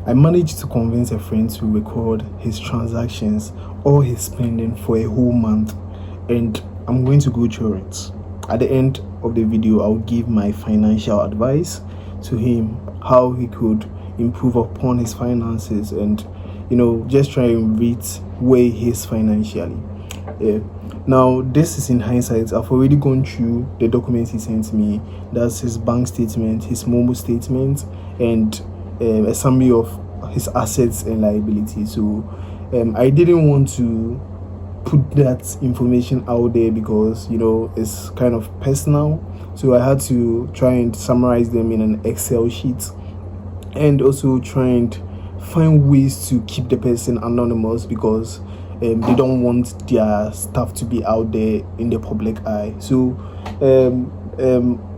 I managed to convince a friend to record his transactions or his spending for a whole month, and I'm going to go through it. At the end of the video, I'll give my financial advice to him, how he could improve upon his finances, and just try and rate where he is financially. Yeah. Now, this is in hindsight. I've already gone through the documents he sent me. That's his bank statement, his Momo statement, and a summary of his assets and liabilities. So I didn't want to put that information out there because it's kind of personal. So I had to try and summarize them in an Excel sheet, and also try and find ways to keep the person anonymous because they don't want their stuff to be out there in the public eye. So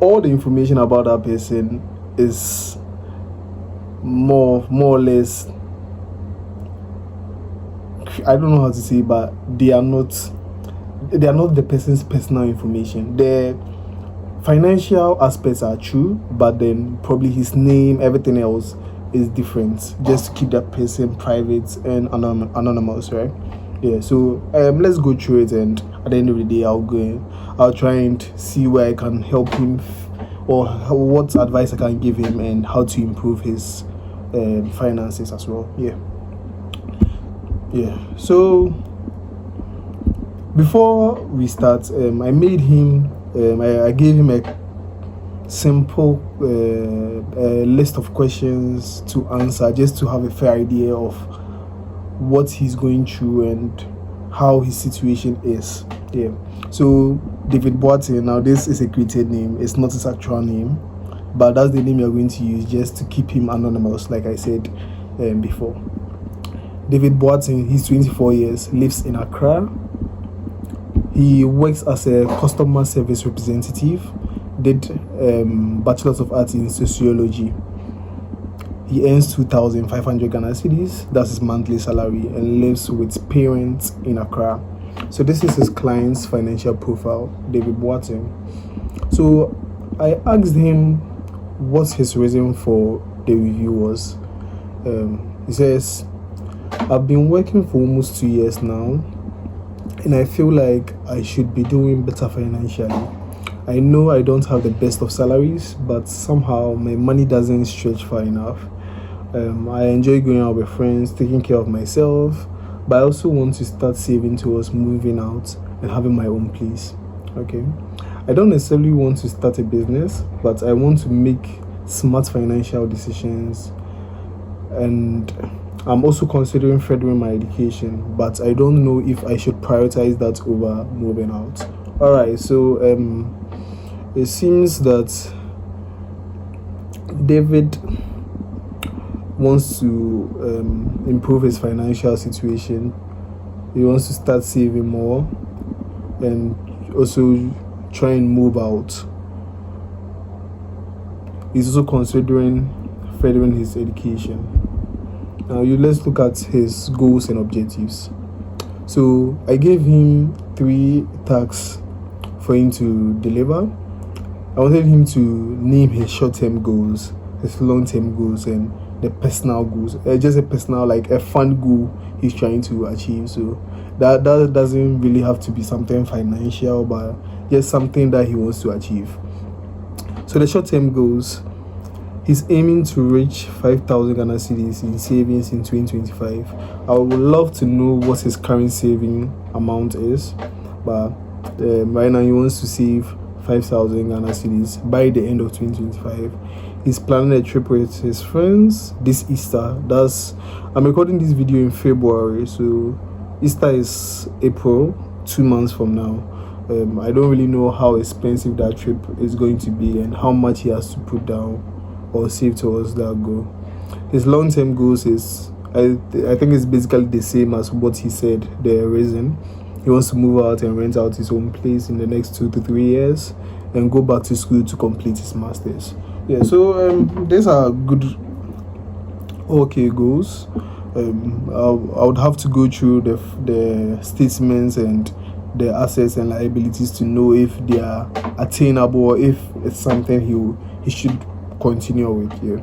all the information about that person is more or less, I don't know how to say, but they are not the person's personal information. The financial aspects are true, but then probably his name, everything else is different, just to keep that person private and anonymous, right? Yeah. So let's go through it, and at the end of the day, I'll try and see where I can help him, or what advice I can give him, and how to improve his finances as well. Yeah. So before we start, I made him I gave him a simple list of questions to answer, just to have a fair idea of what he's going through and how his situation is. Yeah. So David Boateng, now this is a created name, it's not his actual name, but that's the name you're going to use just to keep him anonymous, like I said before. David Boateng, he's 24 years, lives in Accra. He works as a customer service representative, did Bachelor's of Arts in Sociology. He earns 2,500 Ghana cedis, that's his monthly salary, and lives with parents in Accra. So this is his client's financial profile, David Boateng. So I asked him what his reason for the review was. He says, I've been working for almost 2 years now, and I feel like I should be doing better financially. I know I don't have the best of salaries, but somehow my money doesn't stretch far enough. I enjoy going out with friends, taking care of myself, but I also want to start saving towards moving out and having my own place. Okay. I don't necessarily want to start a business, but I want to make smart financial decisions, and I'm also considering furthering my education, but I don't know if I should prioritize that over moving out. Alright, so it seems that David wants to improve his financial situation. He wants to start saving more and also try and move out. He's also considering furthering his education. Now let's look at his goals and objectives. So I gave him 3 tasks for him to deliver. I wanted him to name his short-term goals, his long-term goals, and the personal goals. Just a personal, like a fun goal he's trying to achieve. So that doesn't really have to be something financial, but just something that he wants to achieve. So the short-term goals, he's aiming to reach 5,000 Ghana cedis in savings in 2025. I would love to know what his current saving amount is, but right now he wants to save 5,000 Ghana cedis by the end of 2025. He's planning a trip with his friends this Easter. I'm recording this video in February, so Easter is April, 2 months from now. I don't really know how expensive that trip is going to be and how much he has to put down or save towards that goal. His long-term goals is, I think it's basically the same as what he said, the reason. He wants to move out and rent out his own place in the next 2 to 3 years and go back to school to complete his master's. Yeah, so these are good, okay goals. I would have to go through the statements and the assets and liabilities to know if they are attainable or if it's something he should continue with. Yeah.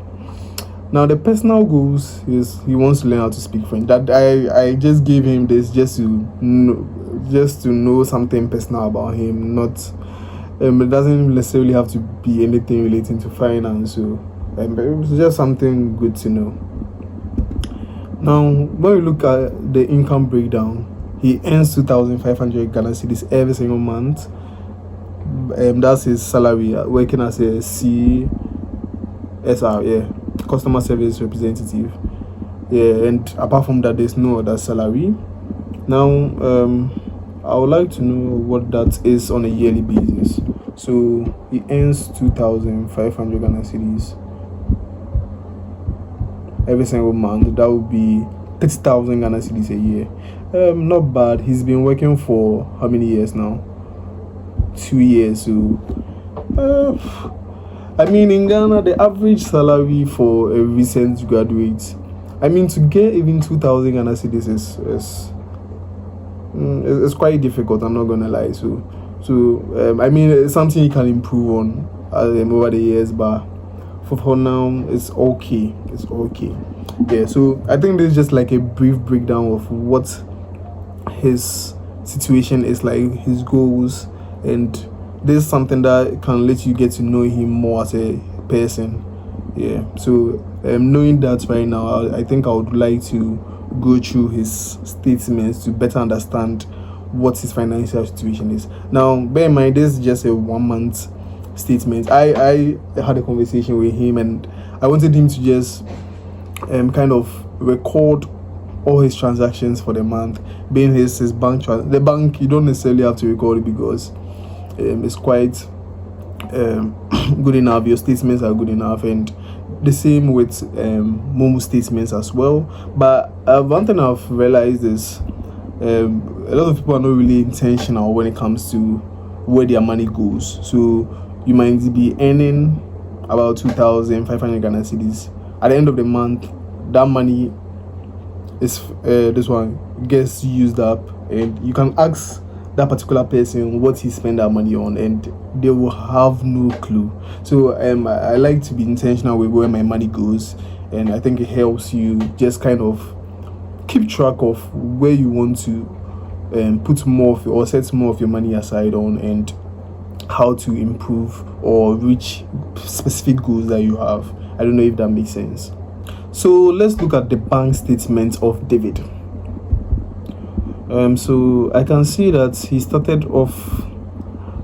Now the personal goals is he wants to learn how to speak French. That I just gave him this just to know something personal about him. Not it doesn't necessarily have to be anything relating to finance. So it's just something good to know. Now when we look at the income breakdown, he earns 2,500 Ghana cedis every single month. That's his salary working as a CSR, customer service representative. And apart from that, there's no other salary. Now I would like to know what that is on a yearly basis. So he earns 2,500 Ghana cedis every single month. That would be 30,000 Ghana cedis a year. Not bad. He's been working for how many years now? 2 years. So I mean, in Ghana, the average salary for a recent graduate, I mean, to get even 2,000 Ghana cedis is quite difficult. I'm not gonna lie. So I mean, it's something you can improve on over the years, but for now, it's okay. It's okay. Yeah. So I think this is just like a brief breakdown of what his situation is like, his goals, and this is something that can let you get to know him more as a person. Yeah. So knowing that right now, I think I would like to go through his statements to better understand what his financial situation is. Now, bear in mind, this is just a 1 month statement. I had a conversation with him, and I wanted him to just kind of record all his transactions for the month, being his bank the bank. You don't necessarily have to record it because it's quite good enough. Your statements are good enough, and the same with Momo statements as well. But one thing I've realized is a lot of people are not really intentional when it comes to where their money goes. So you might be earning about 2,500 Ghana cedis. At the end of the month, that money is this one gets used up, and you can ask that particular person what he spent that money on, and they will have no clue. So I like to be intentional with where my money goes, and I think it helps you just kind of keep track of where you want to put more of, or set more of your money aside on, and how to improve or reach specific goals that you have. I don't know if that makes sense. So let's look at the bank statement of David. So I can see that he started off,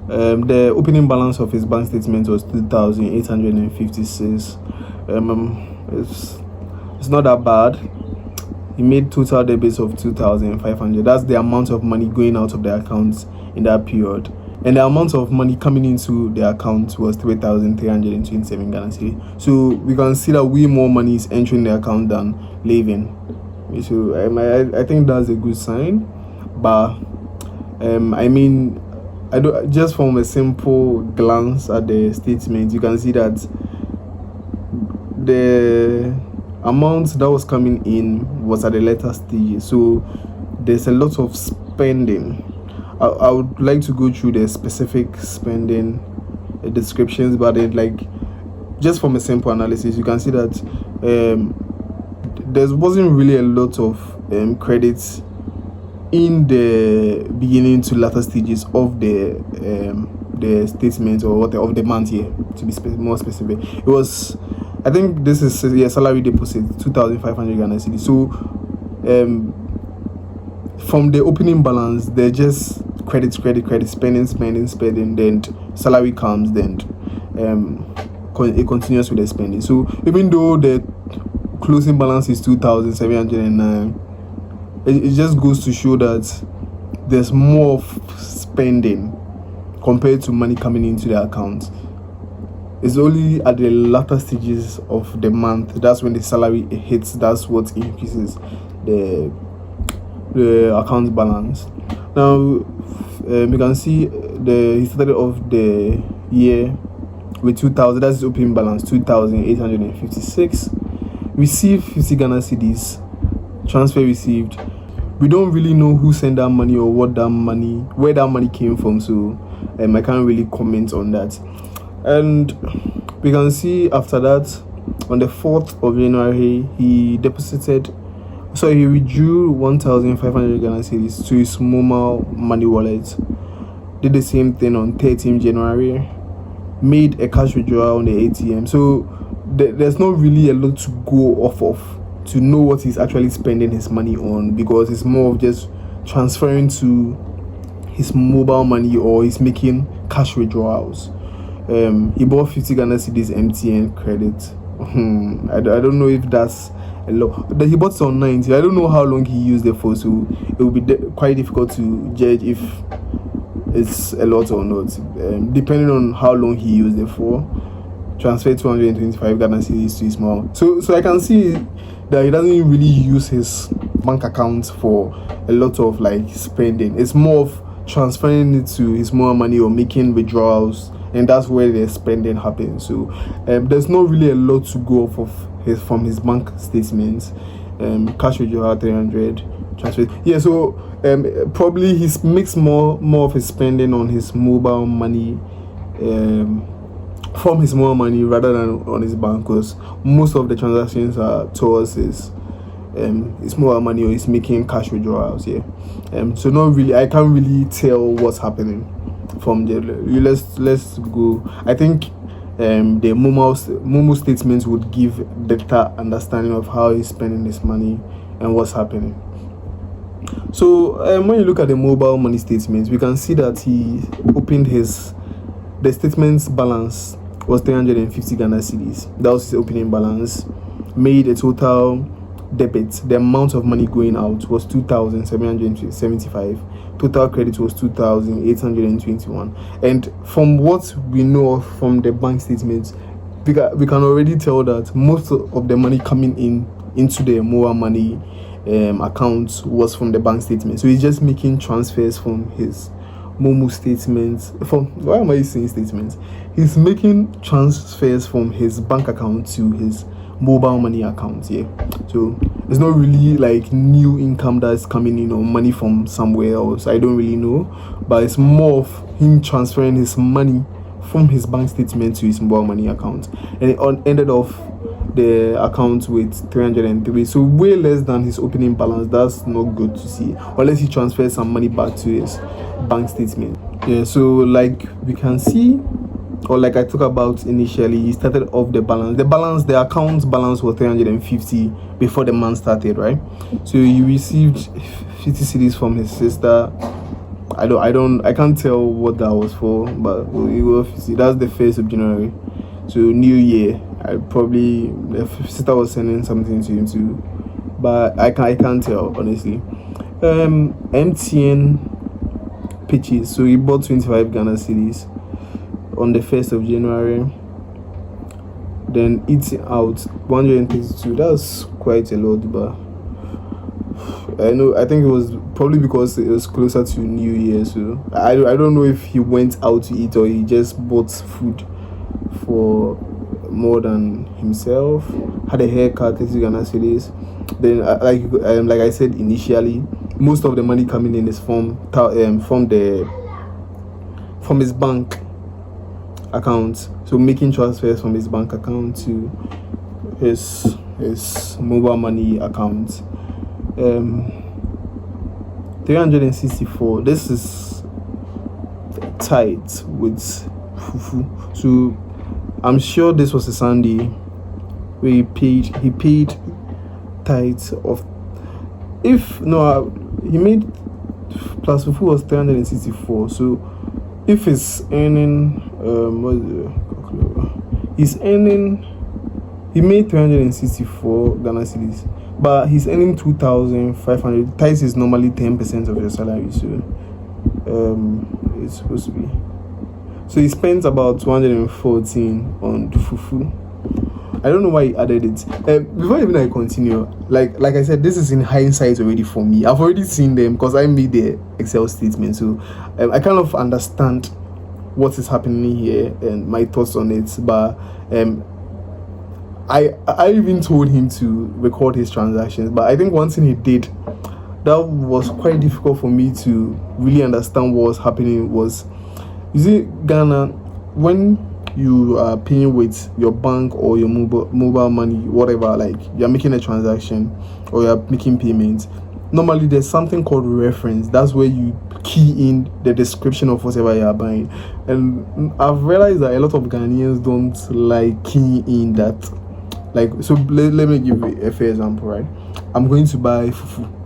the opening balance of his bank statement was 2,856. It's not that bad. He made total debits of 2,500. That's the amount of money going out of the account in that period. And the amount of money coming into the account was 3,327 Ghana cedi. So we can see that way more money is entering the account than leaving. So I think that's a good sign. But I mean, just from a simple glance at the statement, you can see that the amount that was coming in was at the later stage. So there's a lot of spending. I would like to go through the specific spending descriptions, but just from a simple analysis, you can see that there wasn't really a lot of credits in the beginning to latter stages of the statement or of the month here. To be more specific, it was, I think this is salary deposit 2,500 Ghana cedi. So from the opening balance, they're just credit, spending, then salary comes, then it continues with the spending. So even though the closing balance is 2,709, it just goes to show that there's more of spending compared to money coming into the account. It's only at the latter stages of the month, that's when the salary hits, that's what increases the account balance. Now you can see he started off the year with 2,000, that's his opening balance, 2,856. Received 50 Ghana cedis, transfer received. We don't really know who sent that money or where that money came from, so I can't really comment on that. And we can see after that, on the 4th of January, he withdrew 1,500 Ghana cedis to his Momo money wallet. Did the same thing on 13th January, made a cash withdrawal on the ATM. So there's not really a lot to go off of to know what he's actually spending his money on, because it's more of just transferring to his mobile money, or he's making cash withdrawals. He bought 50 Ghana cedis MTN credit. I don't know if that's a lot. He bought it on 90. I don't know how long he used it for, so it will be quite difficult to judge if it's a lot or not. Depending on how long he used it for, transferred 225 Ghana cedis to his mom. So I can see that he doesn't really use his bank account for a lot of like spending. It's more of transferring it to his mom money or making withdrawals, and that's where the spending happens. So there's not really a lot to go off of from his bank statements. Cash withdrawal 300, transfer. Yeah, so probably he makes more of his spending on his mobile money, from his mobile money rather than on his bank, because most of the transactions are towards his mobile money, or he's making cash withdrawals. Yeah, so not really. I can't really tell what's happening from there. Let's go. I think the Momo statements would give better understanding of how he's spending his money and what's happening. So when you look at the mobile money statements, we can see that he opened the statement's balance was 350 Ghana cedis. That was his opening balance. Made a total debit. The amount of money going out was 2,775. Total credit was 2,821. And from what we know from the bank statements, we can already tell that most of the money coming into the Moa money account was from the bank statement. So he's just making transfers from his Momo statements. Why am I saying statements? He's making transfers from his bank account to his mobile money account. Yeah, so it's not really like new income that's coming in or money from somewhere else. I don't really know, but it's more of him transferring his money from his bank statement to his mobile money account, and it ended off the account with 303, so way less than his opening balance. That's not good to see, unless he transfers some money back to his bank statement. Yeah, so like we can see, or like I talked about initially, he started off the account balance was 350 before the month started, right? So he received 50 cedis from his sister. I can't tell what that was for, but it was 50. That's the 1st of January, so New Year. The sister was sending something to him too, but I can't tell honestly. MTN pitches. So he bought 25 Ghana cedis on the 1st of January. Then eating out 132. That's quite a lot, but I think it was probably because it was closer to New Year. So I don't know if he went out to eat or he just bought food for more than himself. Had a haircut, 30 Ghana cedis. Then like I said initially, most of the money coming in is from his bank account. So making transfers from his bank account to his mobile money account. 364. This is tight with fufu. So I'm sure this was a Sunday where he paid tithes of, he made plus fufu was 364. So if he's earning he made 364 Ghana cedis, but he's earning 2,500. Tithes is normally 10% of your salary, so it's supposed to be. So he spent about 214 on the fufu. I don't know why he added it. Before even I continue, like I said, this is in hindsight already for me. I've already seen them because I made the Excel statement, so I kind of understand what is happening here and my thoughts on it. But I even told him to record his transactions. But I think one thing he did that was quite difficult for me to really understand what was happening was, you see, Ghana, when you are paying with your bank or your mobile money, whatever, like you're making a transaction or you're making payments, normally there's something called reference. That's where you key in the description of whatever you're buying. And I've realized that a lot of Ghanaians don't like keying in that. Like, so let me give you a fair example, right? I'm going to buy fufu.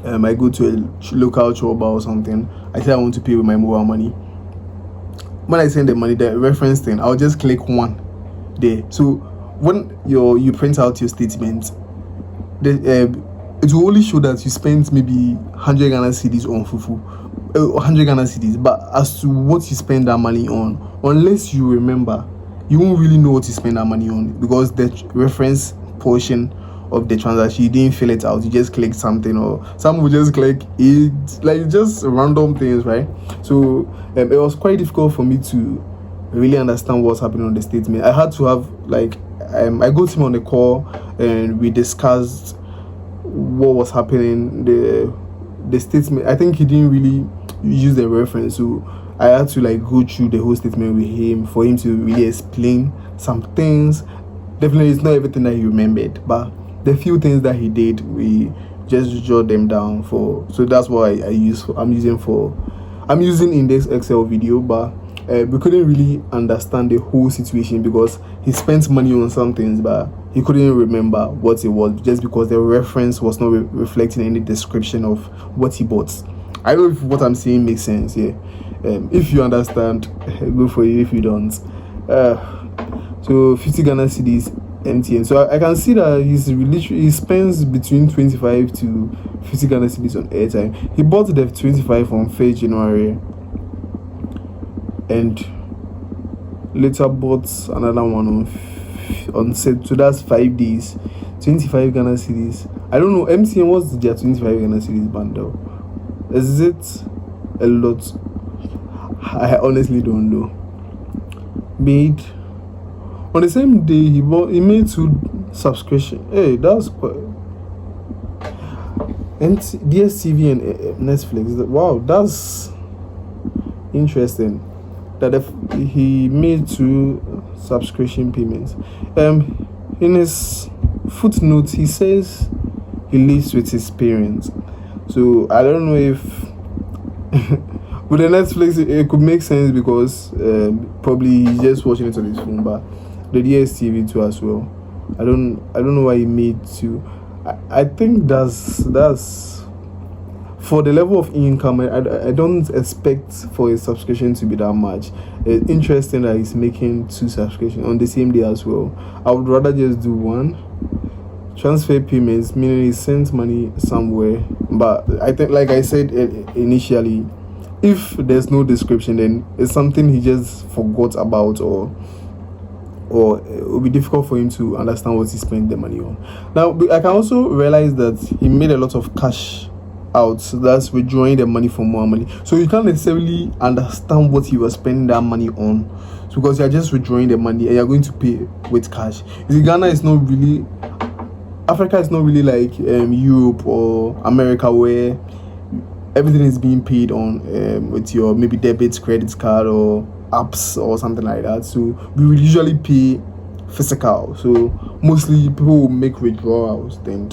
I go to a local choba or something. I say I want to pay with my mobile money. When I send the money, the reference thing, I'll just click one there. So when you print out your statement, it will only show that you spent maybe 100 Ghana cedis on fufu, 100 Ghana cedis. But as to what you spend that money on, unless you remember, you won't really know what you spend that money on, because the reference portion of the transaction, you didn't fill it out. You just click something, or some will just click it, like just random things, right? So it was quite difficult for me to really understand what's happening on the statement. I had to have like I got him on the call and we discussed what was happening. The statement, I think he didn't really use the reference, so I had to like go through the whole statement with him for him to really explain some things. Definitely it's not everything that he remembered, but the few things that he did, we just jot them down for. So that's what I'm using in this Excel video. But we couldn't really understand the whole situation because he spent money on some things, but he couldn't remember what it was, just because the reference was not reflecting any description of what he bought. I don't know if what I'm saying makes sense. Yeah. If you understand, good for you. If you don't, so 50 Ghana cedis MTN. So I can see that he spends between 25 to 50 Ghana cedis on airtime. He bought the 25 on 1st January and later bought another one on set. So that's 5 days, 25 Ghana cedis. I don't know, MTN, what's their 25 Ghana cedis bundle? Is it a lot? I honestly don't know. Made on the same day he made 2 subscription. Hey, that's quite. And DSTV and Netflix. Wow, that's interesting. That he made 2 subscription payments. In his footnote, he says he lives with his parents. So I don't know if with the Netflix it could make sense, because probably he's just watching it on his phone. But the DSTV too as well. I don't know why he made 2. I think that's for the level of income. I don't expect for a subscription to be that much. It's interesting that he's making 2 subscriptions on the same day as well. I would rather just do one. Transfer payments, meaning he sends money somewhere. But I think, like I said initially, if there's no description, then it's something he just forgot about, or it will be difficult for him to understand what he spent the money on. Now, I can also realize that he made a lot of cash out, so that's withdrawing the money from more money. So you can't necessarily understand what he was spending that money on, because you're just withdrawing the money and you're going to pay with cash. Ghana is not really, Africa is not really like Europe or America, where everything is being paid on with your maybe debit, credit card, or apps or something like that. So we will usually pay physical. So mostly people will make withdrawals, then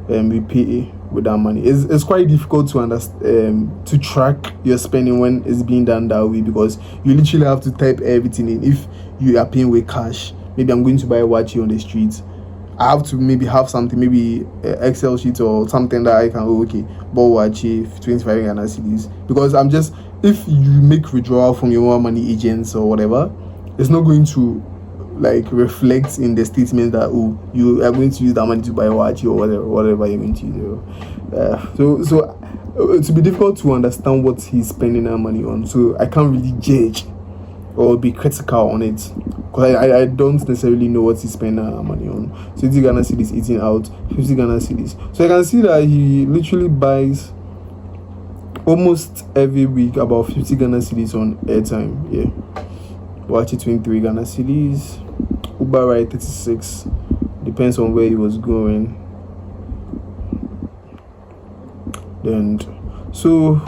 we pay with that money. It's quite difficult to understand, to track your spending when it's being done that way, because you literally have to type everything in. If you are paying with cash, maybe I'm going to buy a watch on the street, I have to maybe have something, maybe Excel sheet or something that I can but watch 25 Ghana cedis, because I'm just, if you make withdrawal from your money agents or whatever, it's not going to like reflect in the statement that you are going to use that money to buy a watch or whatever you're going to use. So it will be difficult to understand what he's spending that money on. So I can't really judge or be critical on it, because I don't necessarily know what he's spending money on. So 50 Ghana cedis eating out, 50 Ghana cedis. So I can see that he literally buys almost every week about 50 Ghana cedis on airtime. Yeah, watch it 23 Ghana cedis, Uber ride 36, depends on where he was going. Then so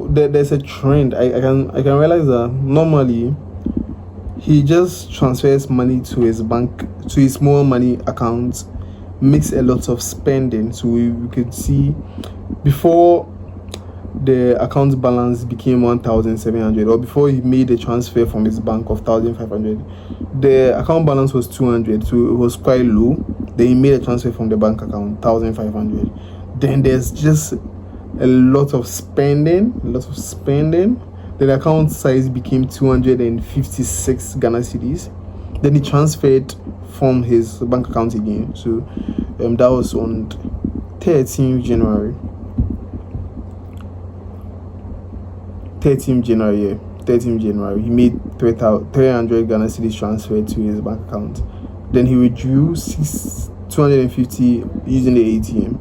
there's a trend. I can realize that normally he just transfers money to his bank, to his Momo money account, makes a lot of spending. So we could see before the account balance became 1,700, or before he made a transfer from his bank of 1,500, the account balance was 200, so it was quite low. Then he made a transfer from the bank account 1,500. Then there's just a lot of spending. Then the account size became 256 Ghana cedis. Then he transferred from his bank account again. So that was on 13th January. 13th January, he made 300 Ghana cedis transferred to his bank account. Then he withdrew 250 using the ATM.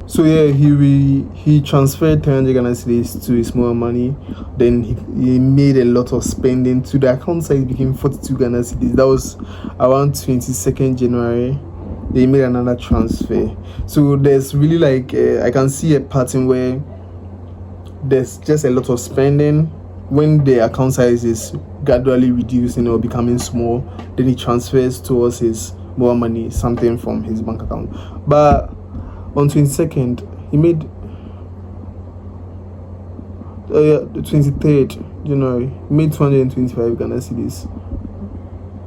So he transferred 300 Ghana cedis to his Momo money. Then he made a lot of spending. To the account size became 42 Ghana cedis. That was around 22nd January. They made another transfer. So there's really like I can see a pattern where there's just a lot of spending. When the account size is gradually reducing or becoming small, then he transfers towards his Momo money something from his bank account. But on 22nd, he made the 23rd January, he made 225 Ghana cedis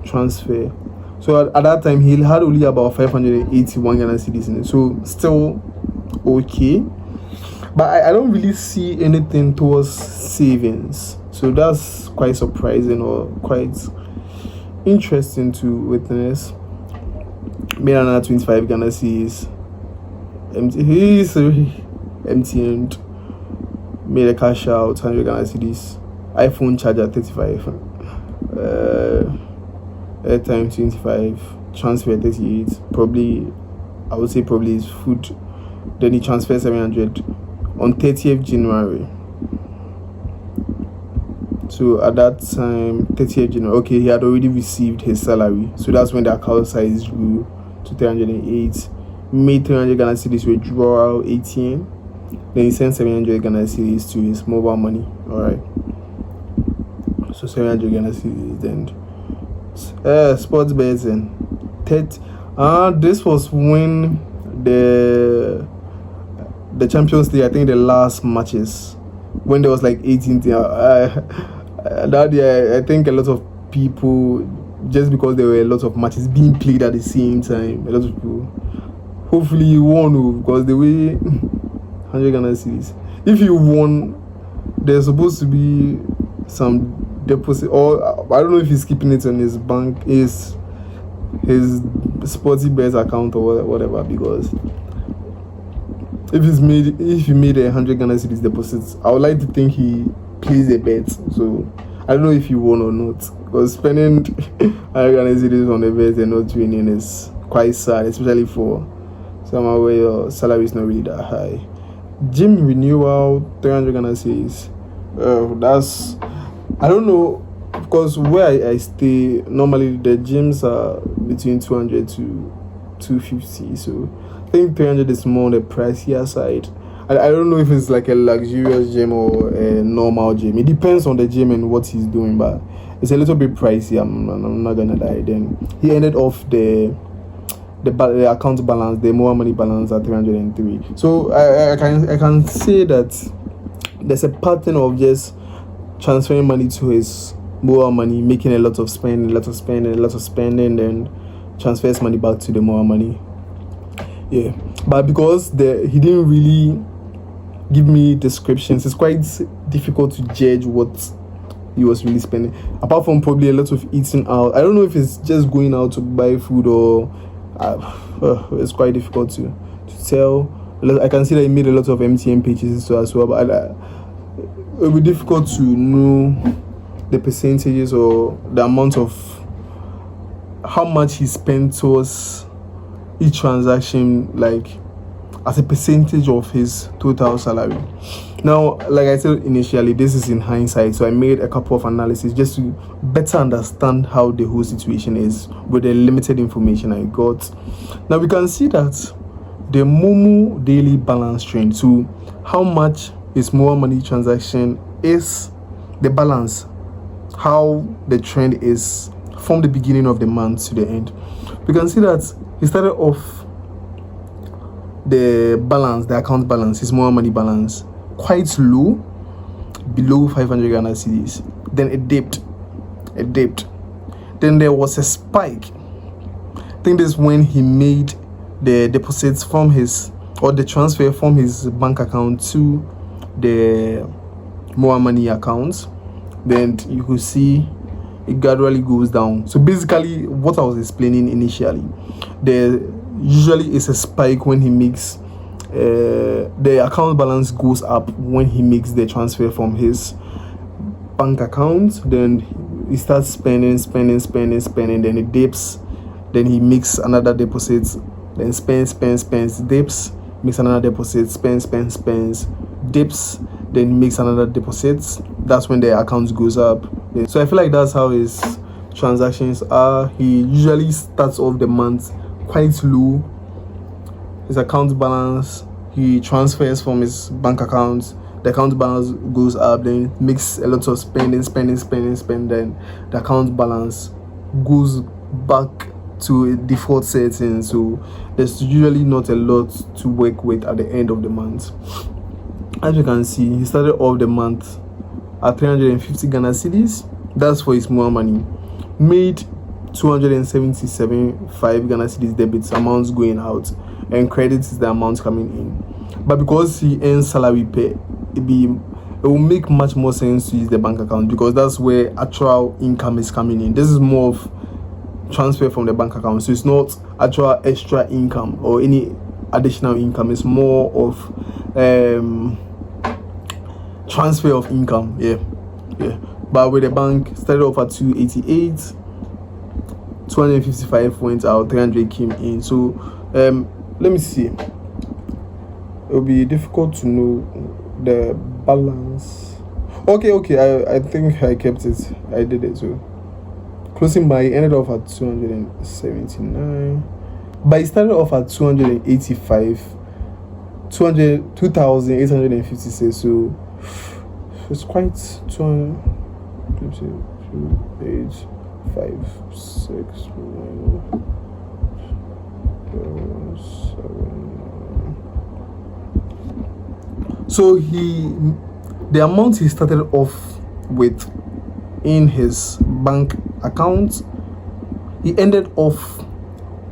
transfer. So at that time, he had only about 581 Ghana cedis in it. So still okay. But I don't really see anything towards savings. So that's quite surprising or quite interesting to witness. Made another 25 Ghana cedis. He's empty. Made a cash out 100 Ghana cedis. iPhone charger 35. Airtime 25. Transfer 38. Probably, I would say probably his food. Then he transferred 700 on 30th January. So at that time, 30th January, okay, he had already received his salary. So that's when the account size grew to 308. Made 300 Ghana cedis withdrawal ATM. Then he sent 700 Ghana cedis to his mobile money. Alright. So 700 Ghana cedis. Then sports betting. This was when the Champions League, I think the last matches, when there was like 18 that year, I think a lot of people, just because there were a lot of matches being played at the same time, a lot of people, hopefully you won, because the way 100 Ghana cedis, if you won, there's supposed to be some deposit, or I don't know if he's keeping it on his bank, his Sporty Bears account or whatever, because if he made 100 Ghana cedis deposits, I would like to think he plays a bet. So I don't know if he won or not, because spending 100 Ghana cedis on the bet and not winning is quite sad, especially for someone where your salary is not really that high. Gym renewal 300 Ghana cedis. That's, I don't know, because where I stay, normally the gyms are between 200 to 250. So I think 300 is more on the pricier side. I don't know if it's like a luxurious gym or a normal gym. It depends on the gym and what he's doing, but it's a little bit pricey. I'm not gonna lie. Then he ended off the account balance, the Momo money balance at 303. So I can say that there's a pattern of just transferring money to his Momo money, making a lot of spending, then transfers money back to the Momo money. Yeah, but because he didn't really give me descriptions, it's quite difficult to judge what he was really spending, apart from probably a lot of eating out. I don't know if it's just going out to buy food or it's quite difficult to tell. I can see that he made a lot of MTN pages as well, but it will be difficult to know the percentages or the amount of how much he spent towards each transaction, like as a percentage of his total salary. Now, like I said initially, this is in hindsight, so I made a couple of analysis just to better understand how the whole situation is with the limited information I got. Now we can see that the Momo daily balance trend, so how much his Momo money transaction is, the balance how the trend is from the beginning of the month to the end. We can see that he started off the balance, the account balance, his more money balance, quite low, below 500 Ghana cedis. Then it dipped. Then there was a spike. I think this is when he made the deposits from his, or the transfer from his bank account to the more money accounts. Then you could see it gradually goes down. So basically what I was explaining initially, there usually is a spike when he makes the account balance goes up when he makes the transfer from his bank account. Then he starts spending, then it dips, then he makes another deposit, then spends, dips, makes another deposit, spends, dips, then makes another deposit. That's when the account goes up. So I feel like that's how his transactions are. He usually starts off the month quite low, his account balance, he transfers from his bank account, the account balance goes up, then makes a lot of spending, then the account balance goes back to a default setting. So there's usually not a lot to work with at the end of the month. As you can see, he started off the month at 350 Ghana cedis. That's for his more money. Made 277.5 Ghana cedis debits, amounts going out, and credits is the amount coming in. But because he earns salary pay, it will make much more sense to use the bank account, because that's where actual income is coming in. This is more of transfer from the bank account, so it's not actual extra income or any additional income. It's more of transfer of income. Yeah. But with the bank, started off at 288, 255 went out, 300 came in. So let me see. It will be difficult to know the balance. Okay, I think I kept it. I did it. So closing by ended off at 279, but it started off at 285, 2,856. So it's quite 200, 2, 8, 5, 6, 9, 7. So the amount he started off with in his bank account, he ended off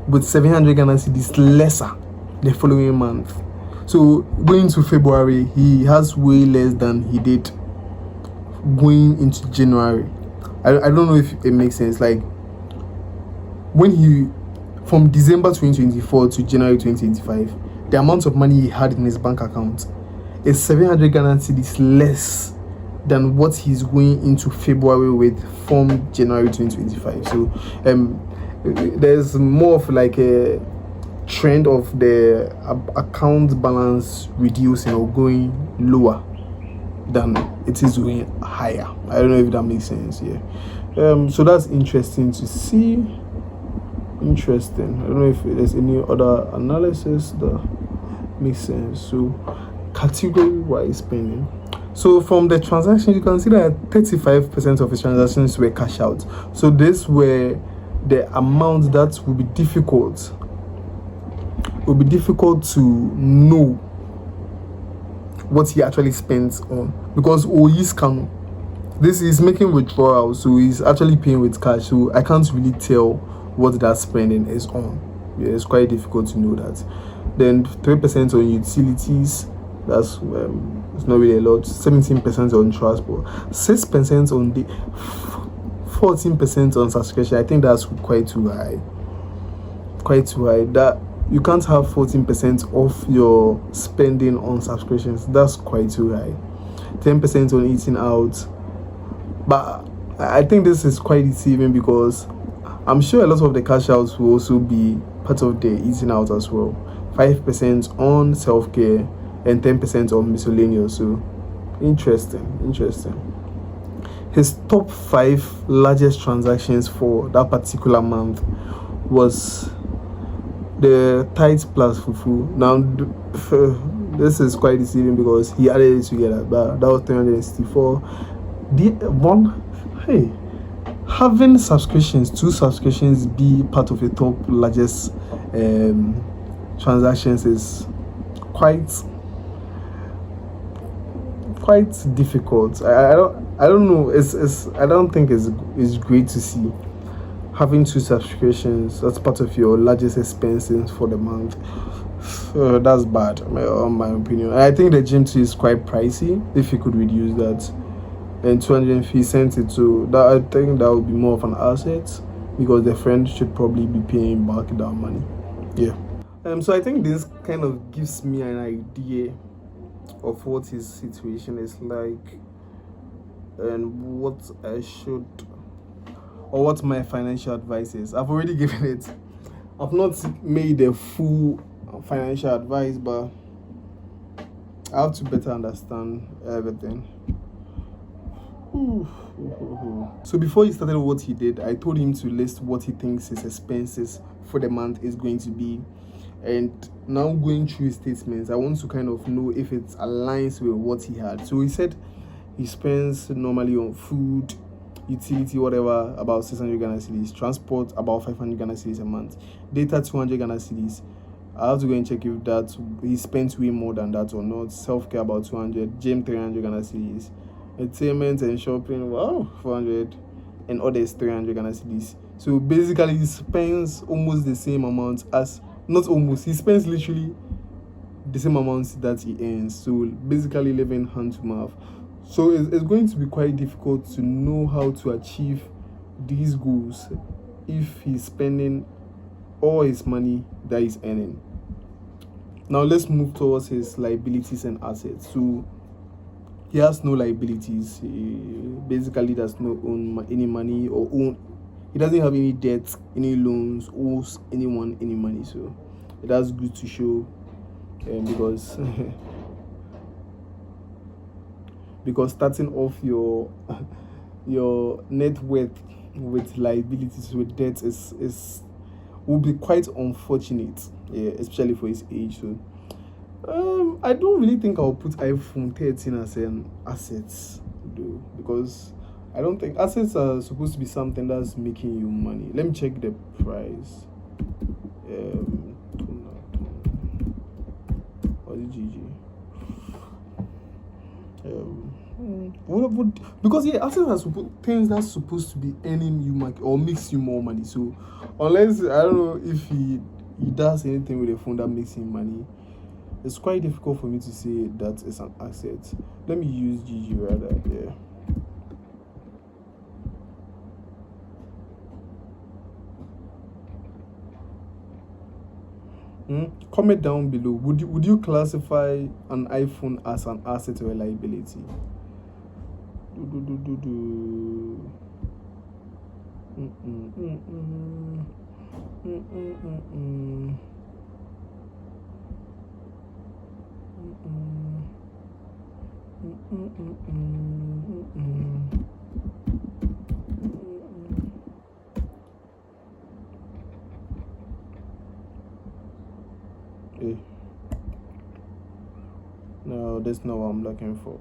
with 700 Ghana cedis lesser the following month. So going to February, he has way less than he did going into January. I don't know if it makes sense. Like when he, from December 2024 to January 2025, the amount of money he had in his bank account is 700 Ghana cedis less than what he's going into February with from January 2025. So there's more of like a trend of the account balance reducing or going lower than it is going higher. I don't know if that makes sense. So that's interesting to see. Interesting. I don't know if there's any other analysis that makes sense. So category wise spending. So from the transaction, you can see that 35% of his transactions were cash out. So this were the amount that will be difficult. It will be difficult to know what he actually spends on, because this is making withdrawals, so he's actually paying with cash. So I can't really tell what that spending is on. It's quite difficult to know that. Then 3% on utilities. That's it's not really a lot. 17% on transport, 6% on the 14% on subscription. I think that's quite too high. That you can't have 14% of your spending on subscriptions. That's quite too high. 10% on eating out. But I think this is quite deceiving, because I'm sure a lot of the cash outs will also be part of the eating out as well. 5% on self-care and 10% on miscellaneous. So interesting. His top 5 largest transactions for that particular month was the tight plus fufu. Now this is quite deceiving because he added it together, but that was 364. The Hey, having subscriptions, two subscriptions be part of the top largest transactions is quite quite difficult. I don't know. It's I don't think it's great to see having two subscriptions as part of your largest expenses for the month. That's bad, my opinion. I think the gym too is quite pricey. If you could reduce that and 250 cents it to that, I think that would be more of an asset because the friend should probably be paying back that money. Yeah. So I think this kind of gives me an idea of what his situation is like and what I should or what my financial advice is. I've already given it. I've not made a full financial advice, but I have to better understand everything. So before he started what he did, I told him to list what he thinks his expenses for the month is going to be. And now going through his statements, I want to kind of know if it aligns with what he had. So he said he spends normally on food, utility, whatever, about 600 Ghana cedis, transport about 500 Ghana cedis a month, data 200 Ghana cedis. I have to go and check if that he spent way more than that or not. Self care about 200, gym 300 Ghana cedis, entertainment and shopping, wow, 400, and others 300 Ghana cedis. So basically, he spends almost the same amount as, not almost, he spends literally the same amount that he earns. So basically, living hand to mouth. So it's going to be quite difficult to know how to achieve these goals if he's spending all his money that he's earning. Now let's move towards his liabilities and assets. So he has no liabilities. He basically does not own any money or own. He doesn't have any debt, any loans, owes anyone any money. So that's good to show, because because starting off your net worth with liabilities with debt is will be quite unfortunate, yeah, especially for his age. So I don't really think I'll put iPhone 13 as an asset, though, because I don't think assets are supposed to be something that's making you money. Let me check the price. Or the GG. Because yeah, assets are things that's supposed to be earning you money or makes you more money. So unless I don't know if he does anything with a phone that makes him money, it's quite difficult for me to say that it's an asset. Let me use GG rather. Yeah. Comment down below. Would you classify an iPhone as an asset or a liability? No, that's not what I'm looking for.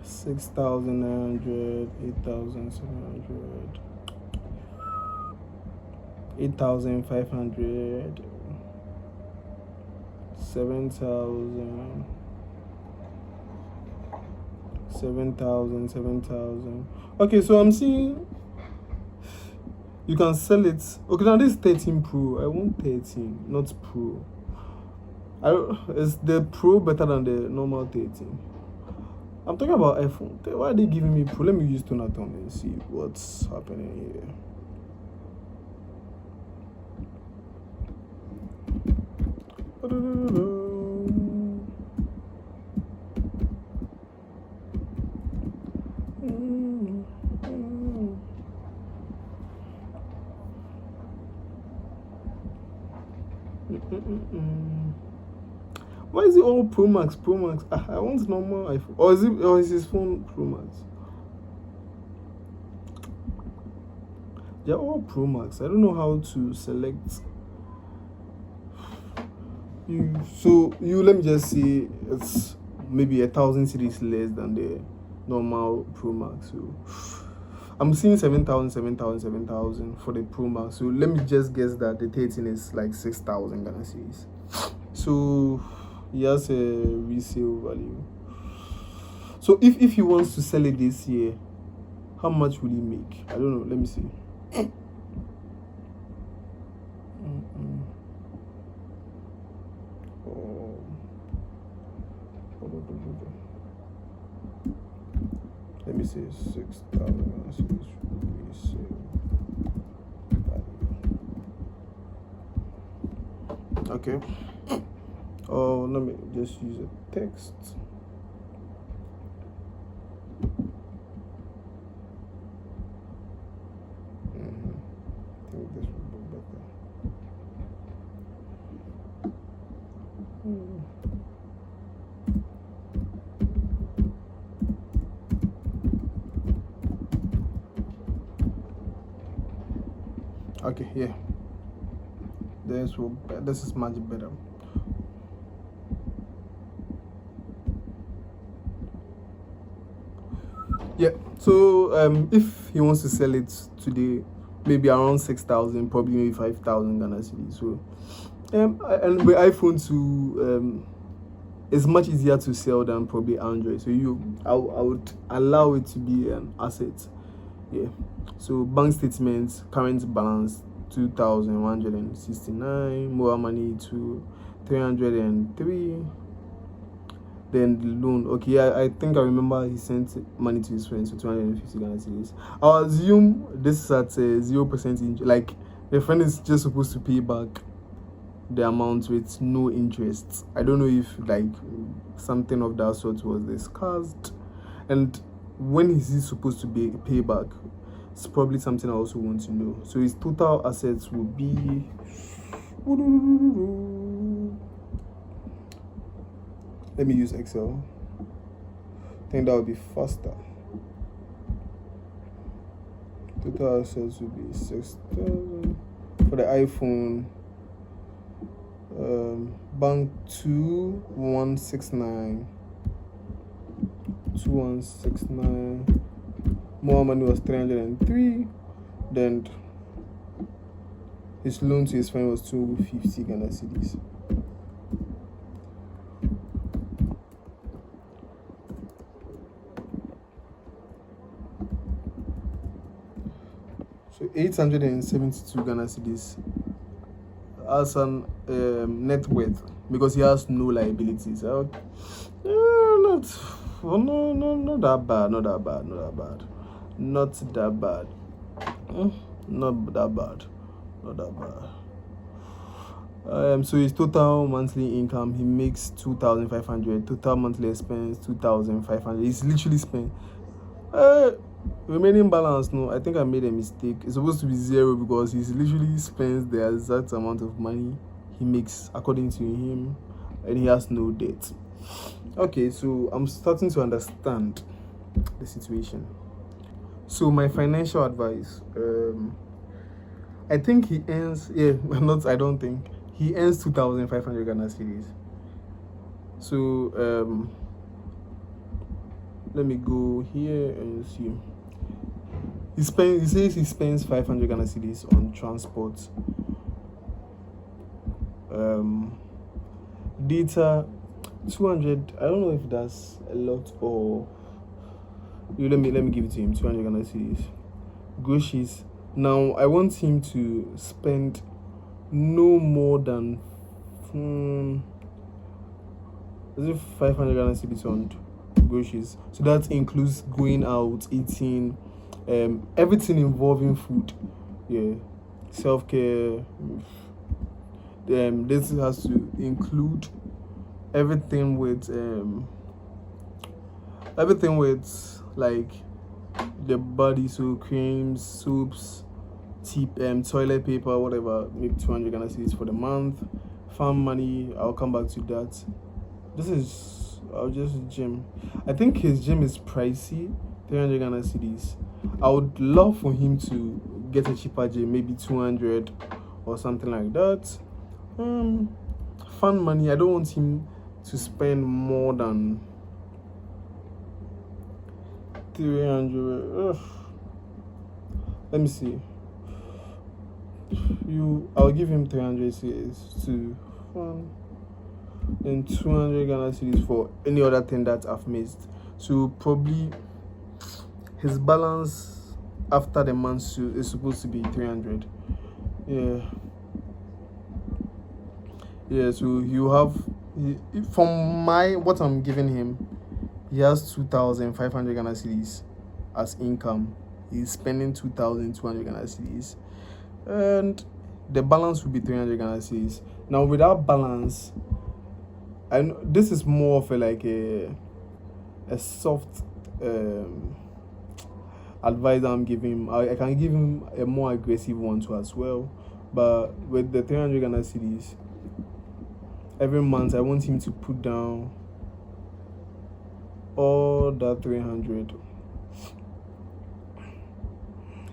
$6,900, 8,700, 8,500, 7,000, 7,000, 7,000. Okay, so I'm seeing you can sell it. Okay, now this is 13 Pro. I want 13, not Pro. Is the Pro better than the normal 13? I'm talking about iPhone. Why are they giving me Pro? Let me use Tonaton and see what's happening here. Why is it all Pro Max? Pro Max. I want normal iPhone. Or is his phone Pro Max? They're all Pro Max. I don't know how to select you. So you let me just say it's maybe 1,000 cities less than the normal Pro Max. So I'm seeing 7,000, 7,000, 7,000 for the Pro Max. So let me just guess that the 13 is like 6,000 Ghana cedis. So he has a resale value. So if he wants to sell it this year, how much will he make? I don't know. Let me see. Oh. Let me see. 6,000 resale value. Okay. Oh, let me just use a text. I think this would be better. Okay, yeah. This is much better. Yeah. So if he wants to sell it today, maybe around 6,000, probably maybe 5,000 Ghana cedis. So and with iPhone 2, it's much easier to sell than probably Android. So I would allow it to be an asset. Yeah. So bank statements, current balance 2,169, mobile money to 303. Then the loan, okay, I think I remember he sent money to his friends for 250 Ghana cedis. I'll assume this is at 0% interest. Like the friend is just supposed to pay back the amount with no interest. I don't know if like something of that sort was discussed, and when is he supposed to be pay back? It's probably something I also want to know. So his total assets will be. Let me use Excel. I think that would be faster. Total assets will be 6,000 for the iPhone. Bank 2169. More money was 303. Then his loan to his friend was 250 Ghana cedis. So 872 Ghana cedis as an net worth because he has no liabilities. Not that bad. Not that bad. So his total monthly income, he makes 2,500. Total monthly expense 2,500. He's literally spent. Remaining balance, no, I think I made a mistake. It's supposed to be 0 because he literally spends the exact amount of money he makes according to him, and he has no debt. Okay, so I'm starting to understand the situation. So my financial advice, I think he earns, I don't think he earns 2,500 Ghana cedis. So let me go here and see. He says he spends 500 Ghana cedis on transport. Data 200. I don't know if that's a lot or let me give it to him. 200 Ghana cedis. Groceries. Now I want him to spend no more than 500 Ghana cedis on groceries. So that includes going out, eating, everything involving food. Yeah, self-care. This has to include everything with like the body, so creams, soaps, toilet paper, whatever. Maybe 200 Ghana cedis for the month. Farm money, I'll come back to that. I'll just gym. I think his gym is pricey, 300 Ghana cedis. I would love for him to get a cheaper gym, maybe 200 or something like that. Fun money. I don't want him to spend more than 300. Let me see. I'll give him 300 cedis to fun, then 200 Ghana cedis for any other thing that I've missed. So probably his balance after the month is supposed to be 300. Yeah. So you have, from what I'm giving him, he has 2,500 Ghana cedis as income. He's spending 2,200 Ghana cedis, and the balance will be 300 Ghana cedis. Now, without balance, this is more of a soft advice I'm giving him. I can give him a more aggressive one too as well. But with the 300 Ghana cedis, every month I want him to put down all that 300.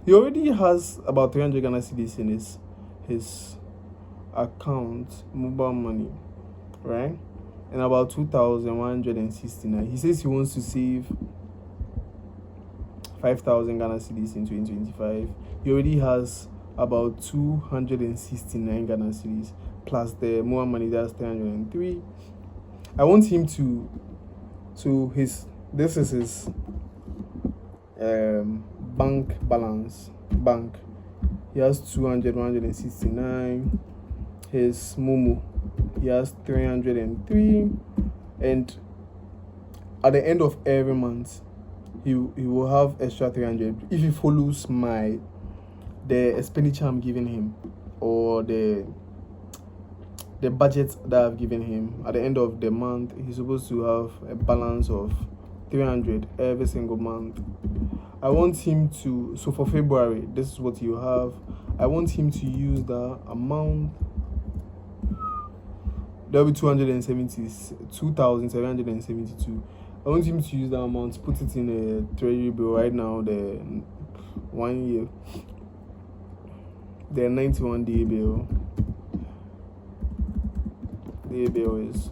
He already has about 300 Ghana cedis in his account, mobile money, right? And about 2,169. He says he wants to save 5,000 Ghana cedis in 2025. He already has about 269 Ghana cedis plus the more money, that's 303. I want him to this is his bank balance. He has 169. His Momo, he has 303, and at the end of every month he will have extra 300 if he follows the expenditure I'm giving him, or the budget that I've given him. At the end of the month, he's supposed to have a balance of 300 every single month. I want him to, so for February, this is what you have. I want him to use the amount. There'll be 2,772. I want him to use that amount, put it in a treasury bill right now, the 1 year, the 91-day bill. The bill is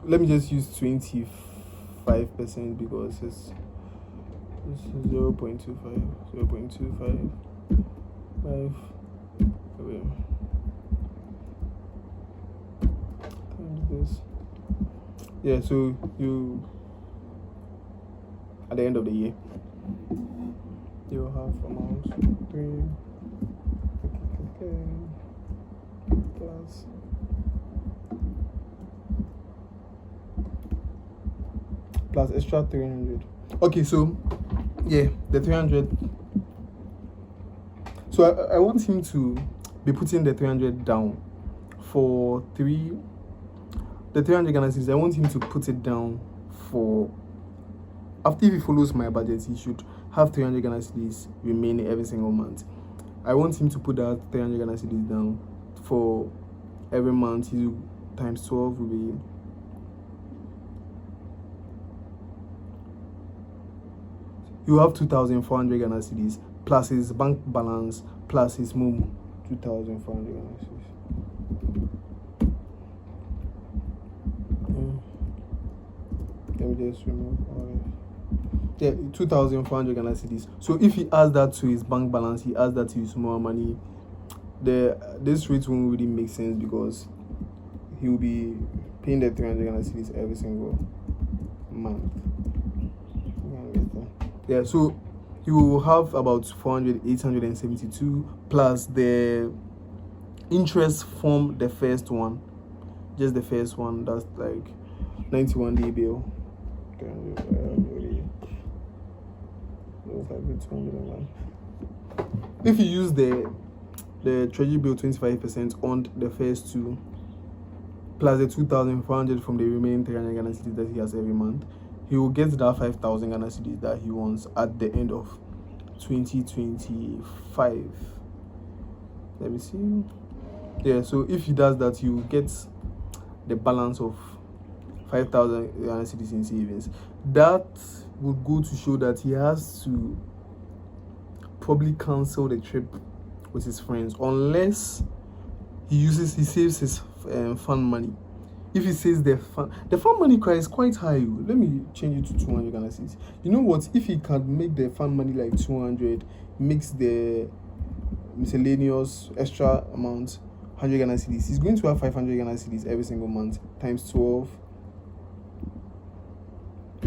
let me just use 25% because it's 0.25. This. Yeah, so you, at the end of the year, you'll have amount 3 plus extra 300. Okay, so yeah, the 300. So I want him to be putting the 300 down for the 300 Ghana cedis. I want him to put it down for, after he follows my budget, he should have 300 Ghana cedis remaining every single month. I want him to put that 300 Ghana cedis down for every month. He times 12 will be, you have 2,400 Ghana cedis plus his bank balance plus his Momo. 2,400 Ghana cedis. Let me just remove all this. Yeah, 2,400 Ghana cedis. So if he adds that to his bank balance, he adds that to his more money, this rate won't really make sense because he will be paying the 300 Ghana cedis every single month. Yeah, so you will have about 872 plus the interest from the first one, just the first one, that's like 91-day bill. If you use the treasury bill 25% on the first two, plus the 2,400 from the remaining 300 Ghana cedis that he has every month, he will get that 5,000 Ghana cedis that he wants at the end of 2025. Let me see. Yeah, so if he does that, he will get the balance of 5,000 Ghana cedis in savings. That would go to show that he has to probably cancel the trip with his friends unless he saves his fund money. If he says the fund money cry is quite high. Let me change it to 200 Ghana cedis. You know what? If he can make the fund money like 200, makes the miscellaneous extra amount 100 Ghana cedis, he's going to have 500 Ghana cedis every single month times 12,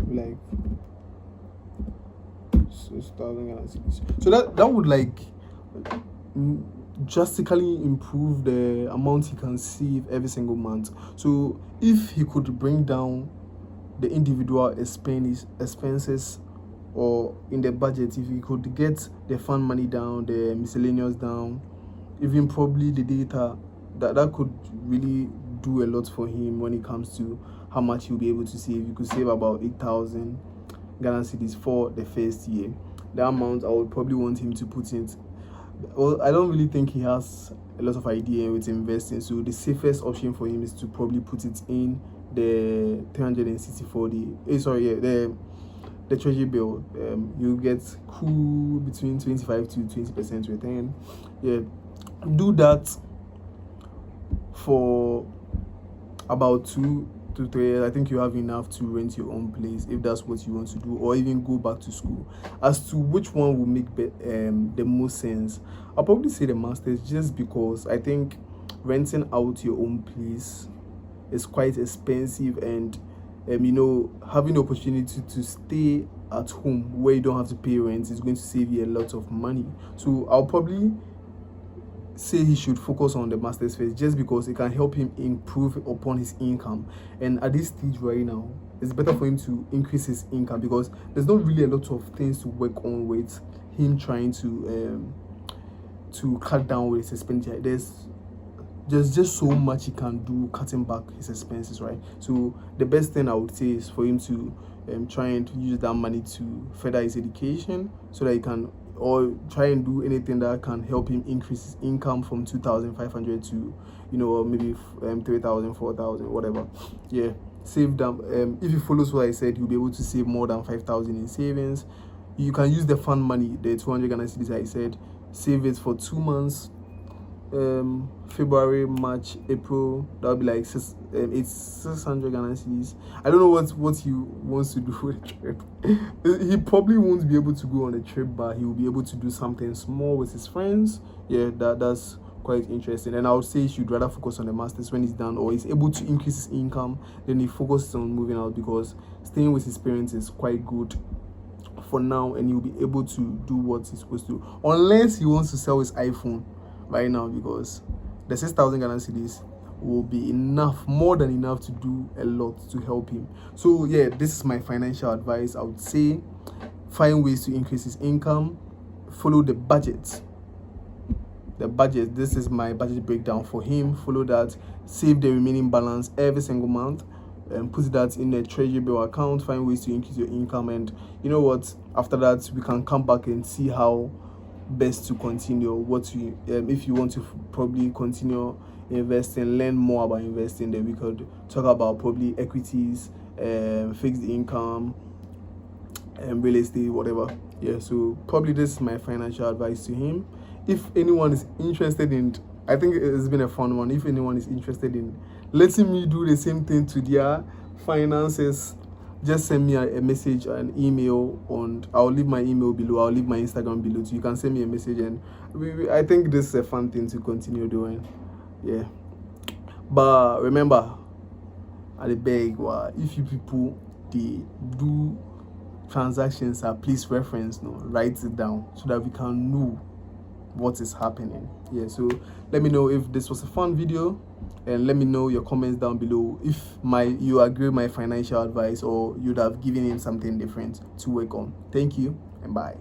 like 6,000 Ghana cedis. So that would like drastically improve the amount he can save every single month. So if he could bring down the individual expenses or in the budget, if he could get the fund money down, the miscellaneous down, even probably the data, that could really do a lot for him when it comes to how much he'll be able to save. You could save about 8,000 Ghana cedis for the first year. The amount I would probably want him to put in. Well, I don't really think he has a lot of idea with investing, so the safest option for him is to probably put it in the 364-day the treasury bill. You get cool between 25 to 20% return. Yeah, do that for about 2 to 3 years. I think you have enough to rent your own place if that's what you want to do, or even go back to school. As to which one will make the most sense, I'll probably say the masters, just because I think renting out your own place is quite expensive, and having the opportunity to stay at home where you don't have to pay rent is going to save you a lot of money. So I'll probably say he should focus on the master's first, just because it can help him improve upon his income. And at this stage right now, it's better for him to increase his income, because there's not really a lot of things to work on with him trying to cut down with his expenditure. There's just so much he can do cutting back his expenses, right? So the best thing I would say is for him to try and use that money to further his education, so that he can, or try and do anything that can help him increase his income from 2,500 to maybe 3,000, 4,000, whatever. Yeah, save them. If he follows what I said, he'll be able to save more than 5,000 in savings. You can use the fund money, the 200 Ghana cedis I said, save it for 2 months, February, March, April. That'll be like it's 600 Ghana cedis. I don't know what he wants to do with the trip. He probably won't be able to go on a trip, but he will be able to do something small with his friends. Yeah, that's quite interesting. And I would say he should rather focus on the masters when he's done, or he's able to increase his income, then he focuses on moving out, because staying with his parents is quite good for now, and he'll be able to do what he's supposed to, unless he wants to sell his iPhone right now, because the 6,000 Ghana cedis will be enough, more than enough, to do a lot to help him. So yeah, this is my financial advice. I would say find ways to increase his income, follow the budget. This is my budget breakdown for him. Follow that, save the remaining balance every single month, and put that in a treasury bill account. Find ways to increase your income, and you know what, after that we can come back and see how best to continue. If you want to probably continue investing, learn more about investing, then we could talk about probably equities, fixed income, and real estate, whatever. Yeah, so probably this is my financial advice to him. If anyone is interested in, I think it's been a fun one, if anyone is interested in letting me do the same thing to their finances, just send me a message, an email, and I'll leave my email below. I'll leave my Instagram below, so you can send me a message, and I think this is a fun thing to continue doing. Yeah, but remember, I beg, if you people they do transactions, please reference, write it down, so that we can know what is happening. Yeah, so let me know if this was a fun video, and let me know your comments down below if you agree with my financial advice, or you'd have given him something different to work on. Thank you, and bye.